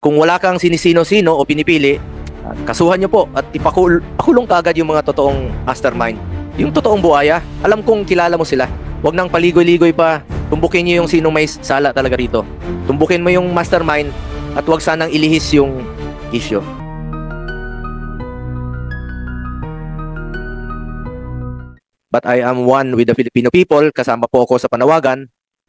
Kung wala kang sinisino-sino o pinipili, kasuhan nyo po at ipakulong kaagad yung mga totoong mastermind. Yung totoong buhaya, alam kong kilala mo sila. Huwag nang paligoy-ligoy pa. Tumbukin nyo yung sinong may sala talaga rito. Tumbukin mo yung mastermind at huwag sanang ilihis yung issue. But I am one with the Filipino people. Kasama po ako sa panawagan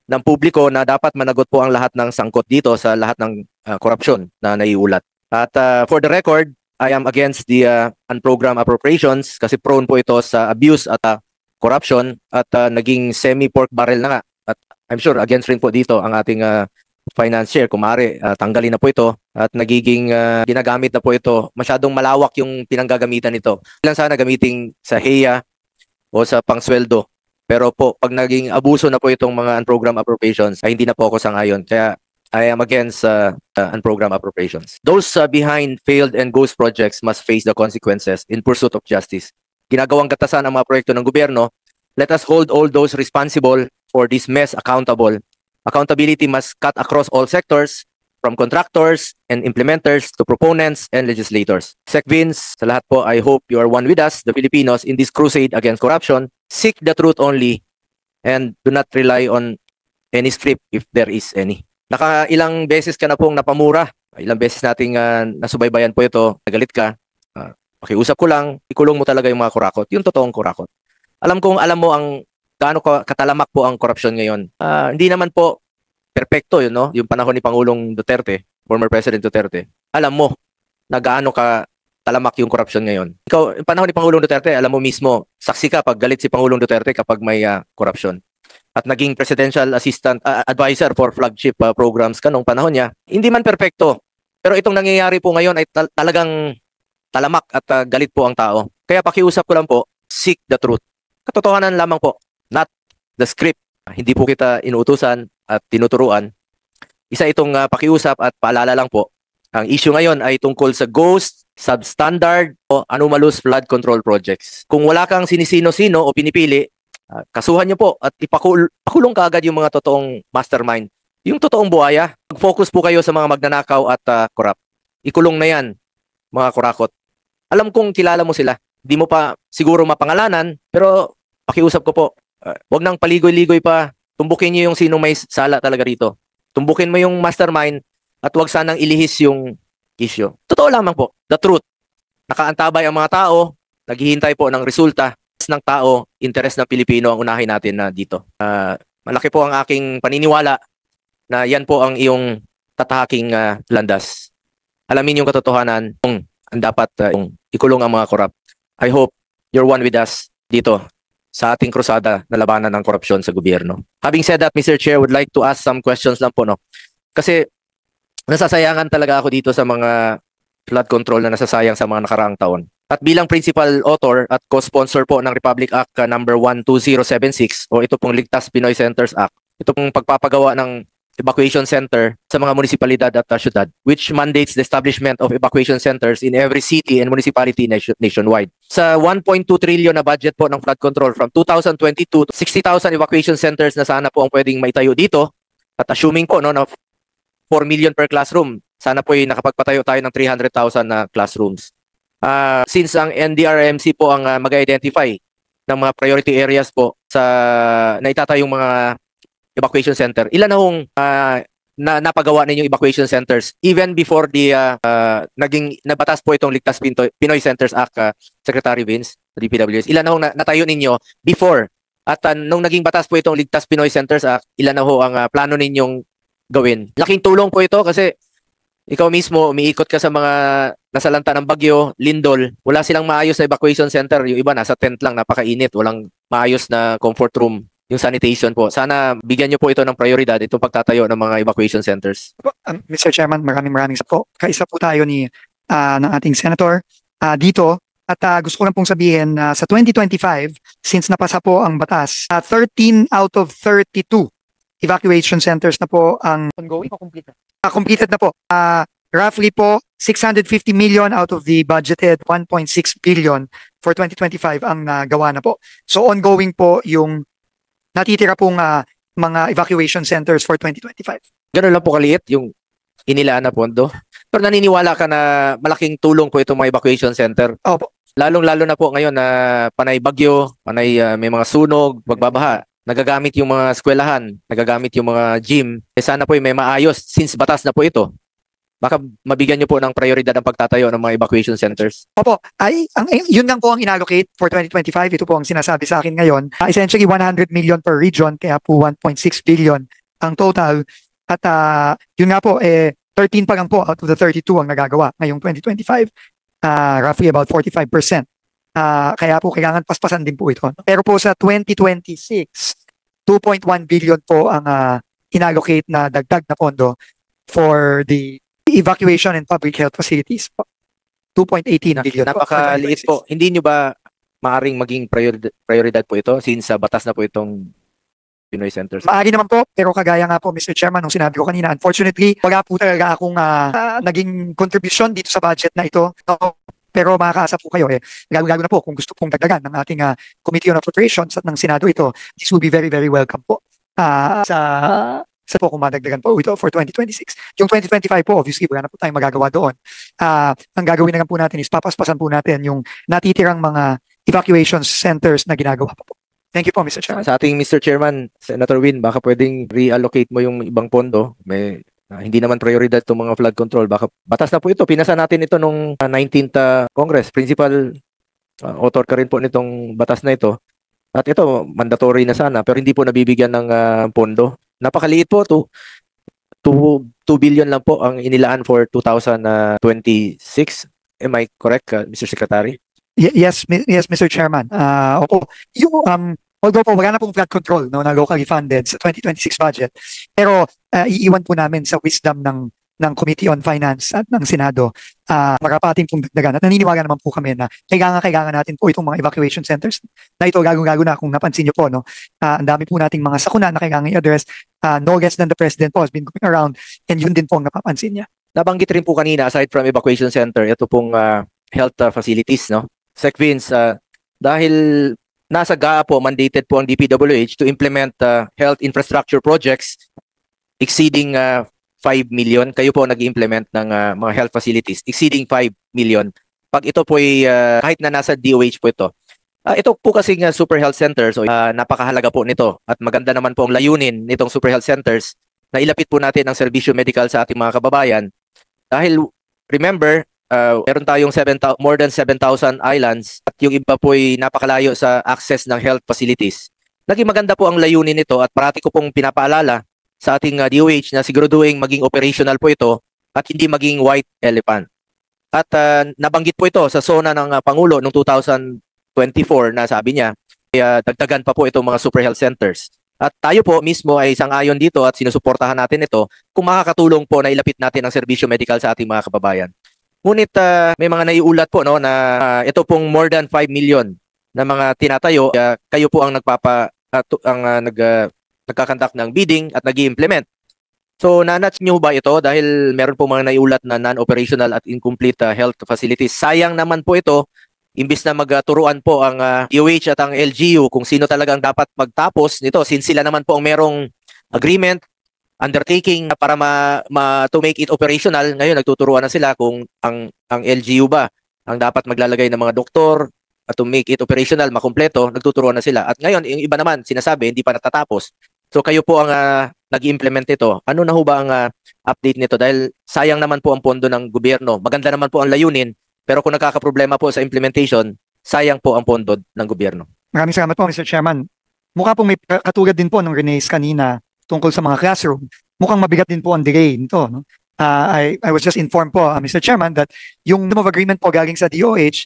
ng publiko na dapat managot po ang lahat ng sangkot dito sa lahat ng korupsyon na naiulat. At for the record, I am against the unprogrammed appropriations kasi prone po ito sa abuse at corruption at naging semi-pork barrel na nga. At I'm sure against rin po dito ang ating finance share. Kung maaari, tanggalin na po ito at nagiging ginagamit na po ito. Masyadong malawak yung pinanggagamitan nito. Ilan sana gamitin sa HEA o sa pangsweldo. Pero po, pag naging abuso na po itong mga unprogrammed appropriations, ay hindi na po ako sang-ayon. Kaya I am against unprogrammed appropriations. Those behind failed and ghost projects must face the consequences in pursuit of justice. Ginagawang gatasan ang mga proyekto ng gobyerno. Let us hold all those responsible for this mess accountable. Accountability must cut across all sectors, from contractors and implementers to proponents and legislators. Sec Vince, sa lahat po, I hope you are one with us, the Filipinos, in this crusade against corruption. Seek the truth only and do not rely on any script if there is any. Ilang beses ka na pong napamura. Ilang beses nating nasubaybayan po ito. Nagalit ka. Pakiusap ko lang, ikulong mo talaga yung mga kurakot. Yung totoong kurakot. Alam mo ang gaano katalamak po ang korupsyon ngayon. Hindi naman po perpekto yun, no? Yung panahon ni Pangulong Duterte, former President Duterte. Alam mo na gaano talamak yung korupsyon ngayon. Ikaw, yung panahon ni Pangulong Duterte, alam mo mismo, saksi ka pag galit si Pangulong Duterte kapag may korupsyon. At naging presidential assistant advisor for flagship programs ka nung panahon niya. Hindi man perpekto, pero itong nangyayari po ngayon ay talagang talamak at galit po ang tao. Kaya pakiusap ko lang po, seek the truth. Katotohanan lamang po, not the script. Hindi po kita inuutusan at tinuturuan. Isa itong pakiusap at paalala lang po. Ang issue ngayon ay tungkol sa ghost, substandard o anomalous flood control projects. Kung wala kang sinisino-sino o pinipili, kasuhan nyo po at ipakulong kaagad yung mga totoong mastermind. Yung totoong buhaya, mag-focus po kayo sa mga magnanakaw at corrupt. Ikulong na yan, mga kurakot. Alam kong kilala mo sila. Di mo pa siguro mapangalanan, pero pakiusap ko po, huwag nang paligoy-ligoy pa. Tumbukin nyo yung sinong may sala talaga rito. Tumbukin mo yung mastermind at huwag sanang ilihis yung issue. Totoo lamang po, the truth. Nakaantabay ang mga tao, naghihintay po ng resulta ng tao, interes ng Pilipino ang unahin natin na dito. Malaki po ang aking paniniwala na yan po ang iyong tatahaking landas. Alamin yung katotohanan kung ang dapat ikulong ang mga korap. I hope you're one with us dito sa ating krusada na labanan ng korupsyon sa gobyerno. Having said that, Mr. Chair, would like to ask some questions lang po, no? Kasi nasasayangan talaga ako dito sa mga flood control na nasasayang sa mga nakaraang taon. At bilang principal author at co-sponsor po ng Republic Act number 12076 o ito pong Ligtas Pinoy Centers Act, ito pong pagpapagawa ng evacuation center sa mga munisipalidad at syudad, which mandates the establishment of evacuation centers in every city and municipality nationwide. Sa 1.2 trillion na budget po ng flood control from 2022, 60,000 evacuation centers na sana po ang pwedeng maitayo dito. At assuming po no, na 4 million per classroom, sana po ay nakapagpatayo tayo ng 300,000 na classrooms. Since ang NDRMC po ang mag-identify ng mga priority areas po sa naitatayong mga evacuation center, ilan na hong napagawa ninyong evacuation centers even before the naging nabatas po itong Ligtas Pinoy Centers Act, Secretary Vince, DPWS, ilan na hong natayo ninyo before? At nung naging batas po itong Ligtas Pinoy Centers Act, ilan na ho ang plano ninyong gawin? Laking tulong po ito kasi ikaw mismo, umiikot ka sa mga nasalanta ng bagyo, lindol, wala silang maayos na evacuation center. Yung iba nasa tent lang, napakainit, walang maayos na comfort room. Yung sanitation po. Sana bigyan niyo po ito ng prioridad, itong pagtatayo ng mga evacuation centers. Mr. Chairman, maraming po. Kaisa po tayo ng ating senator dito. At gusto ko lang pong sabihin na sa 2025, since napasa po ang batas, 13 out of 32 evacuation centers na po ang ongoing o completed? Completed na po. Roughly po, 650 million out of the budgeted 1.6 billion for 2025 ang nagawa na po. So ongoing po yung natitira pong mga evacuation centers for 2025. Ganun lang po kaliit yung inilaan na pondo. Pero naniniwala ka na malaking tulong po itong mga evacuation center? Opo. Lalong-lalo na po ngayon na panay bagyo, panay may mga sunog, magbabaha. Nagagamit yung mga eskwelahan, nagagamit yung mga gym. Sana po may maayos since batas na po ito. Baka mabigyan niyo po ng prioridad ang pagtatayo ng mga evacuation centers. Opo, yun lang po ang inallocate for 2025. Ito po ang sinasabi sa akin ngayon. Essentially, 100 million per region, kaya po 1.6 billion ang total. At yun nga po, 13 pa lang po out of the 32 ang nagagawa ngayong 2025. Roughly about 45%. Kaya po kailangan paspasan din po ito. Pero po sa 2026, 2.1 billion po ang inallocate na dagdag na pondo for the evacuation and public health facilities po. 2.18 billion po. Napakaliit po. Hindi nyo ba maaring maging prioridad po ito since batas na po itong Pinoy Centers? Maaari naman po, pero kagaya nga po, Mr. Chairman, nung sinabi ko kanina, unfortunately, wala po talaga akong naging contribution dito sa budget na ito. Pero makakaasa po kayo, lalo na po kung gusto pong dagdagan ng ating Committee on Appropriations at ng Senado ito, this will be very, very welcome po. Sa po kung madagdagan po ito for 2026. Yung 2025 po, obviously, wala na po tayong magagawa doon. Ang gagawin na lang po natin is papaspasan po natin yung natitirang mga evacuation centers na ginagawa pa po. Thank you po, Mr. Chairman. Sa ating Mr. Chairman, Senator Win, baka pwedeng reallocate mo yung ibang pondo. Hindi naman prioridad itong mga flood control. Baka batas na po ito. Pinasa natin ito nung 19th Congress. Principal author ka rin po nitong batas na ito. At ito, mandatory na sana. Pero hindi po nabibigyan ng pondo. Napakaliit po. 2 billion lang po ang inilaan for 2026. Am I correct, Mr. Secretary? Yes, Mr. Chairman. Opo, although po wala na pong flood control na locally funded sa 2026 budget, pero iiwan po namin sa wisdom ng Committee on Finance at ng Senado marapating pong dagdagan. At naniniwala naman po kami na kailangan natin po itong mga evacuation centers na ito, gago na kung napansin niyo po, no? Ang dami po nating mga sakuna na kailangan i-address. No less than the President po has been going around, and yun din po ang napapansin niya. Nabanggit rin po kanina, aside from evacuation center, ito pong health facilities, no? Sec Vince, dahil nasa GAA po, mandated po ang DPWH to implement health infrastructure projects exceeding 5 million. Kayo po nag-implement ng mga health facilities exceeding 5 million. Pag ito po ay kahit na nasa DOH po ito. Ito po kasing super health centers, so, napakahalaga po nito at maganda naman po ang layunin nitong super health centers na ilapit po natin ang serbisyo medical sa ating mga kababayan. Dahil remember, meron tayong more than 7,000 islands at yung iba po ay napakalayo sa access ng health facilities. Naging maganda po ang layunin nito at parati ko pong pinapaalala sa ating DOH na siguraduhin maging operational po ito at hindi maging white elephant. At nabanggit po ito sa SONA ng Pangulo noong 2024 na sabi niya, dagdagan pa po itong mga super health centers. At tayo po mismo ay sang-ayon dito at sinusuportahan natin ito kung makakatulong po na ilapit natin ang serbisyo medical sa ating mga kababayan. Ngunit may mga naiulat po, no, na ito pong more than 5 million na mga tinatayo, kayo po ang nagkakandak ng bidding at nag-i-implement. So nanats nyo ba ito dahil meron po mga naiulat na non-operational at incomplete health facilities? Sayang naman po ito, imbis na magturuan po ang DOH at ang LGU kung sino talagang dapat magtapos nito, since sila naman po ang merong agreement, undertaking para to make it operational. Ngayon nagtuturuan na sila kung ang LGU ba ang dapat maglalagay ng mga doktor at to make it operational, makumpleto, nagtuturuan na sila. At ngayon yung iba naman sinasabi hindi pa natatapos. So kayo po ang nag-implement ito. Ano na ho ba ang update nito? Dahil sayang naman po ang pondo ng gobyerno. Maganda naman po ang layunin, pero kung nagkakaproblema po sa implementation, sayang po ang pondo ng gobyerno. Maraming salamat po, Mr. Chairman. Mukha pong may katulad din po ng Rene's kanina tungkol sa mga classroom. Mukhang mabigat din po ang delay nito, no? I was just informed po, Mr. Chairman, that yung memorandum of agreement po galing sa DOH,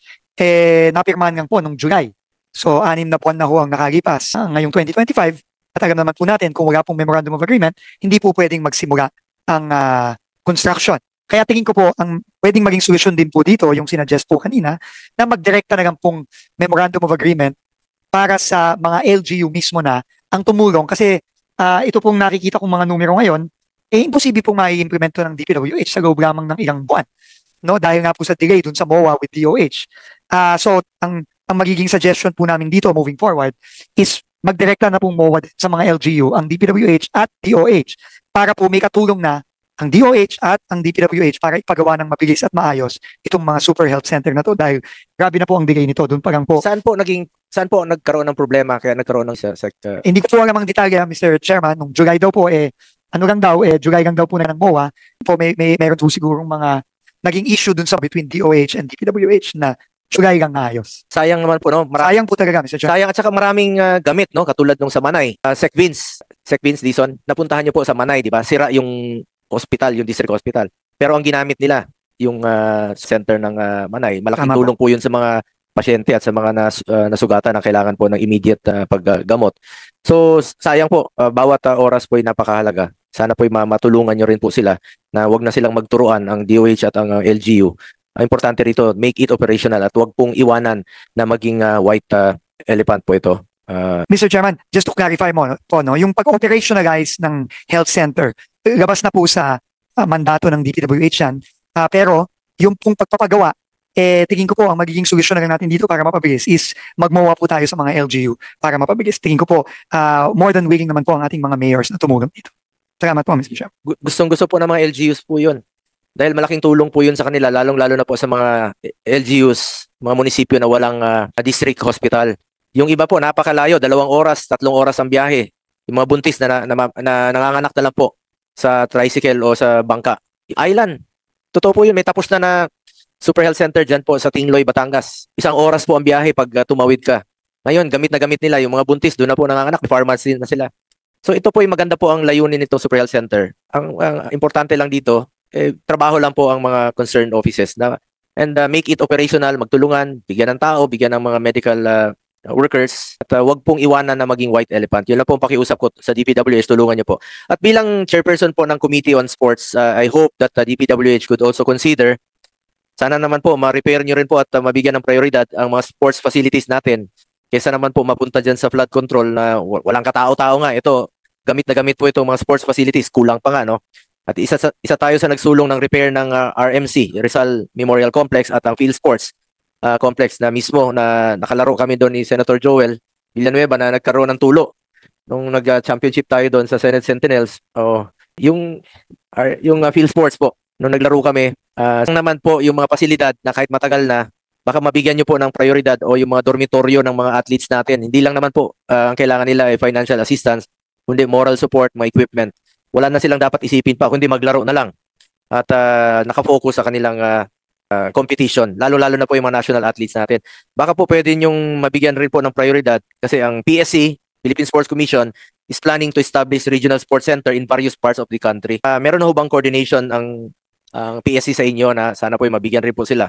napirmahan lang po noong July. So, 6 na buwan na ho ang nakalipas. Ngayong 2025, at alam naman po natin, kung wala pong memorandum of agreement, hindi po pwedeng magsimula ang construction. Kaya tingin ko po, ang pwedeng maging solusyon din po dito, yung sinuggest po kanina, na magdirekta na lang pong memorandum of agreement para sa mga LGU mismo na ang tumulong. Kasi ito pong nakikita kong mga numero ngayon, imposible pong mai-implement ng DPWH sa loob lamang ng ilang buwan. No? Dahil nga po sa delay dun sa MOA with DOH. So, ang magiging suggestion po namin dito moving forward is magdirekta na pong MOA sa mga LGU, ang DPWH at DOH para po may katulong na ang DOH at ang DPWH para ipagawa ng mabilis at maayos itong mga super health center na to dahil grabe na po ang delay nito. Doon pa lang po. Saan po nagkaroon ng problema kaya nagkaroon ng sector? Hindi ko po alam ang detalye, Mr. Chairman. Nung July daw po, July lang daw po ng MOA, po meron po sigurong mga naging issue dun sa between DOH and DPWH na July lang naayos. Sayang naman po, no? Sayang po talaga, Mr. Chairman. Sayang at saka maraming gamit, no? Katulad nung sa Manay. Sec Vince Dizon, napuntahan niyo po sa Manay, di ba? Sira yung hospital, yung district hospital. Pero ang ginamit nila, yung center ng Manay, malaking Tama tulong po yun sa mga pasyente at sa mga nasugatan na kailangan po ng immediate paggamot. So, sayang po, bawat oras po ay napakahalaga. Sana po matulungan nyo rin po sila na wag na silang magturuan ang DOH at ang LGU. Ang importante rito, make it operational at wag pong iwanan na maging white elephant po ito. Mr. Chairman, just to clarify mo po, no, yung pag-operationalize ng health center, labas na po sa mandato ng DPWH yan. Pero yung pong pagpapagawa, tingin ko po ang magiging solusyon na lang natin dito para mapabilis is magmawa po tayo sa mga LGU para mapabilis. Tingin ko po, more than willing naman po ang ating mga mayors na tumulong dito. Salamat po, Mr. Chairman. Gustong-gusto po ng mga LGUs po yun. Dahil malaking tulong po yun sa kanila, lalong-lalo na po sa mga LGUs, mga munisipyo na walang district hospital. Yung iba po, napakalayo, 2 oras, 3 oras ang biyahe. Yung mga buntis na nanganganak na lang po sa tricycle o sa bangka. Island. Totoo po yun, may tapos na Super Health Center dyan po sa Tingloy, Batangas. 1 oras po ang biyahe pag tumawid ka. Ngayon, gamit na gamit nila. Yung mga buntis, doon na po nanganganak, may pharmacy na sila. So ito po yung maganda po ang layunin nito Super Health Center. Ang importante lang dito, trabaho lang po ang mga concerned offices na and make it operational, magtulungan, bigyan ng tao, bigyan ng mga medical workers at wag pong iwanan na maging white elephant. Yun lang po ang pakiusap ko sa DPWH, tulungan niyo po. At bilang chairperson po ng Committee on Sports, I hope that DPWH could also consider, sana naman po ma-repair niyo rin po at mabigyan ng prioridad ang mga sports facilities natin. Kaysa naman po mapunta dyan sa flood control na walang katao-tao nga. Ito, gamit na gamit po itong mga sports facilities, kulang pa nga, no? At isa tayo sa nagsulong ng repair ng RMC, Rizal Memorial Complex at ang Field Sports Complex na mismo na nakalaro kami doon ni Senator Joel Villanueva na nagkaroon ng tulo nung nag-championship tayo doon sa Senate Sentinels. Yung Field Sports po, nung naglaro kami, naman po yung mga pasilidad na kahit matagal na, baka mabigyan nyo po ng prioridad o yung mga dormitoryo ng mga athletes natin. Hindi lang naman po ang kailangan nila ay financial assistance, kundi moral support, mga equipment. Wala na silang dapat isipin pa, kundi maglaro na lang. At nakafocus sa kanilang competition, lalo-lalo na po yung mga national athletes natin. Baka po pwede yung mabigyan rin po ng prioridad kasi ang PSC, Philippine Sports Commission, is planning to establish regional sports center in various parts of the country. Meron na ho bang coordination ang PSC sa inyo na sana po mabigyan rin po sila?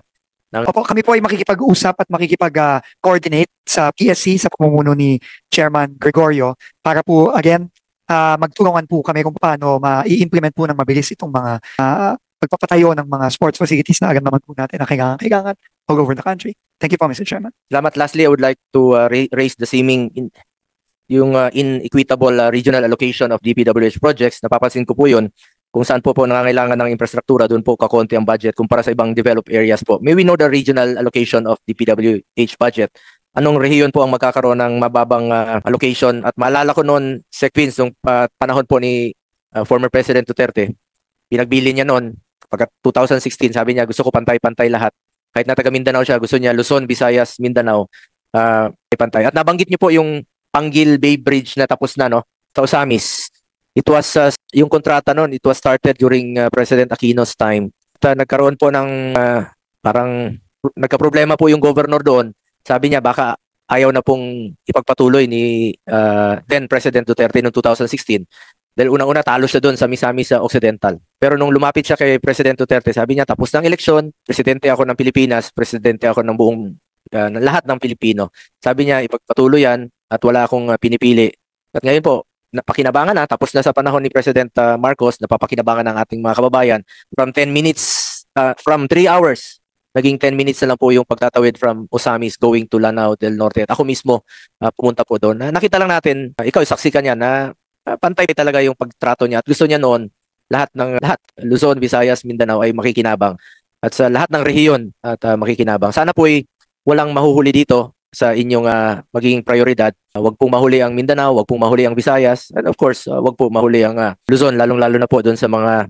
Opo, kami po ay makikipag-usap at makikipag-coordinate sa PSC sa pamumuno ni Chairman Gregorio para po, again, magtulungan po kami kung paano ma-i-implement po ng mabilis itong mga pagpapatayo ng mga sports facilities na agad naman po natin na kailangan all over the country. Thank you po, Mr. Chairman. Salamat. Lastly, I would like to raise the seeming inequitable regional allocation of DPWH projects. Napapansin ko po yun. Kung saan po nangangailangan ng infrastruktura, doon po kakonti ang budget kumpara sa ibang developed areas po. May we know the regional allocation of DPWH budget? Anong rehiyon po ang magkakaroon ng mababang allocation? At maalala ko noon, Sec Vince, nung panahon po ni former President Duterte, pinagbili niya noon, pagka 2016, sabi niya, gusto ko pantay-pantay lahat. Kahit na taga Mindanao siya, gusto niya Luzon, Visayas, Mindanao, pantay. At nabanggit niyo po yung Panggil Bay Bridge na tapos na, no? Sa Osamis. It was, yung kontrata noon, it was started during President Aquino's time. At nagkaroon po ng, parang, nagka-problema po yung governor doon. Sabi niya, baka ayaw na pong ipagpatuloy ni then President Duterte noong 2016. Dahil unang-una talo siya doon sa Misamis sa Occidental. Pero nung lumapit siya kay President Duterte, sabi niya, tapos ng eleksyon, presidente ako ng Pilipinas, presidente ako ng buong, lahat ng Pilipino. Sabi niya, ipagpatuloy yan at wala akong pinipili. At ngayon po, napakinabangan na, tapos na sa panahon ni President Marcos, napapakinabangan ng ating mga kababayan. From 10 minutes, from 3 hours, naging 10 minutes na lang po yung pagtatawid from Osamis going to Lanao del Norte. At ako mismo pumunta po doon. Nakita lang natin, ikaw saksi ka niya na pantay talaga yung pagtrato niya. At gusto niya noon, lahat, Luzon, Visayas, Mindanao ay makikinabang. At sa lahat ng rehiyon at makikinabang. Sana po ay walang mahuhuli dito sa inyong magiging prioridad. Wag pong mahuli ang Mindanao, wag pong mahuli ang Visayas. And of course, wag po mahuli ang Luzon, lalong-lalo na po doon sa mga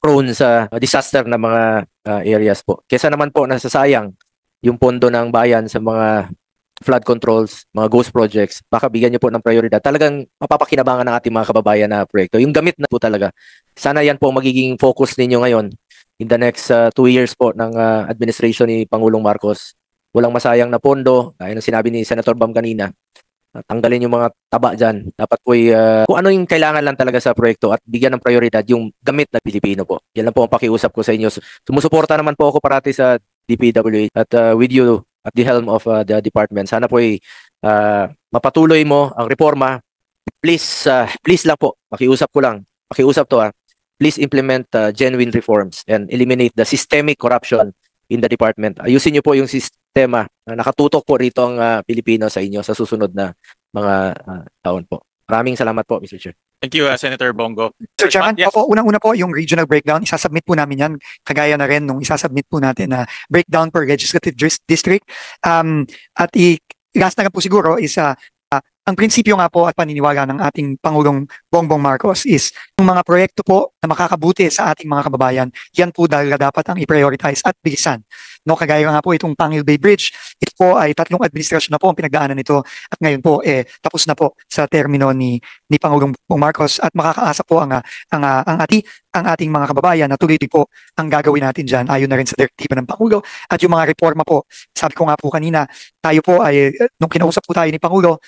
prone sa disaster na mga areas po. Kesa naman po nasasayang yung pondo ng bayan sa mga flood controls, mga ghost projects, baka bigyan niyo po ng prioridad. Talagang mapapakinabangan ng ating mga kababayan na proyekto. Yung gamit na po talaga. Sana yan po magiging focus ninyo ngayon in the next 2 years po ng administration ni Pangulong Marcos. Walang masayang na pondo. Gaya ng sinabi ni Senator Bam kanina, tanggalin yung mga taba dyan. Dapat po kung ano yung kailangan lang talaga sa proyekto at bigyan ng prioridad yung gamit na Pilipino po. Yan lang po ang pakiusap ko sa inyo. Sumusuporta naman po ako parati sa DPWH at with you at the helm of the department. Sana po mapatuloy mo ang reforma. Please lang po, makiusap ko lang. Makiusap to Please implement genuine reforms and eliminate the systemic corruption in the department. Ayusin niyo po yung sistema. Nakatutok po rito ang Pilipino sa inyo sa susunod na mga taon po. Maraming salamat po, Mr. Chair. Thank you, Senator Bongo. Sir Chairman, Yes. opo, unang-una po yung regional breakdown, isasubmit po namin yan, kagaya na rin nung isasubmit po natin na breakdown per legislative district. At last na lang po siguro is ang prinsipyo nga po at paniniwala ng ating Pangulong Bongbong Marcos is yung mga proyekto po na makakabuti sa ating mga kababayan, yan po dahil dapat ang i-prioritize at bilisan. No, kagaya nga po itong Pangil Bay Bridge, ito po ay 3 administrasyon na po ang pinagdaanan nito at ngayon po tapos na po sa termino ni Pangulong Marcos at makakaasa po ang ating mga kababayan na tuloy po ang gagawin natin dyan ayon na rin sa direktiba ng Pangulo at yung mga reforma po. Sabi ko nga po kanina, tayo po ay nung kinausap po tayo ni Pangulo,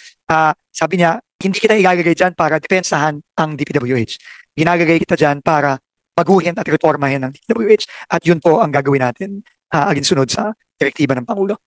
sabi niya, hindi kita ilalagay dyan para depensahan ang DPWH. Ginagagay kita dyan para baguhin at reformahin ang DPWH at yun po ang gagawin natin alinsunod sa direktiba ng Pangulo.